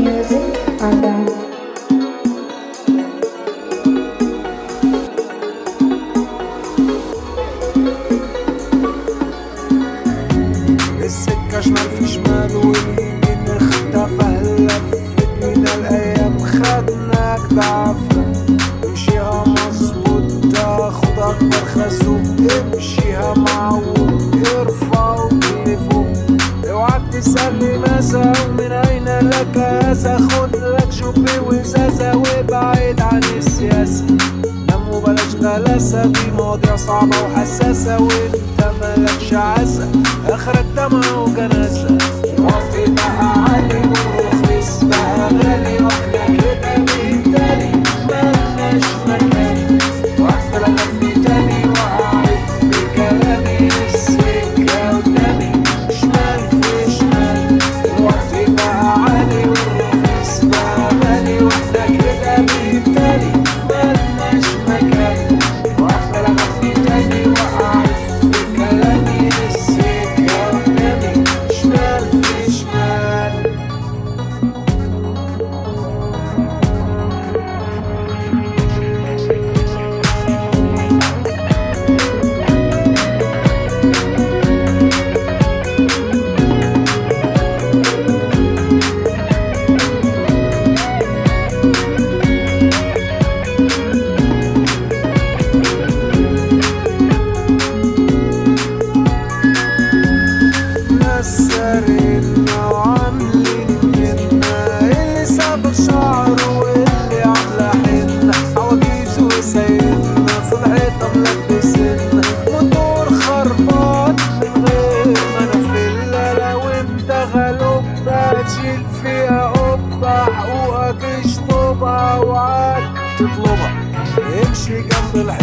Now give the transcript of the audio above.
music on them. السكة شمال في شمال واليمين اختفى، لفت بينا الأيام خدناك بعفرة. امشيها مظبوط تاخد أكبر خازوق، امشيها معوج ارفع لفوق. اوعك تسألني ماذا ومن أين لك هذا، خد لك شوبي وزازة وابعد عن السياسة. نام وبلاش غلاسة، دي مواضيع صعبة وحساسة وانت مالكش عزة، اخرك دمعة وجنازة. الوقت بقى عالي والرخيص بقى غالي، واحنا كده بالتالي ملناش مكان. واحدة لغني تاني وقعت في كلامي، السكة قدامي شمال في شمال. الوقت بقى عالي والرخيص بقى غالي، واحنا كده بالتالي ملناش مكان. واحدة لغني تاني وقعت في كلامي، السكة قدامي شمال في شمال. سارقنا وعاملين جنة، اللي ساب شعره واللي عاملة حنة، عواجيز وسايبنا في الحيطة ملبسنا. موتور خربان من غير ما نفلة، لو انت غلوب هتشيل فيها قبة، حقوقك اشطبها وعاد تطلبها. امشي جنب الحيطة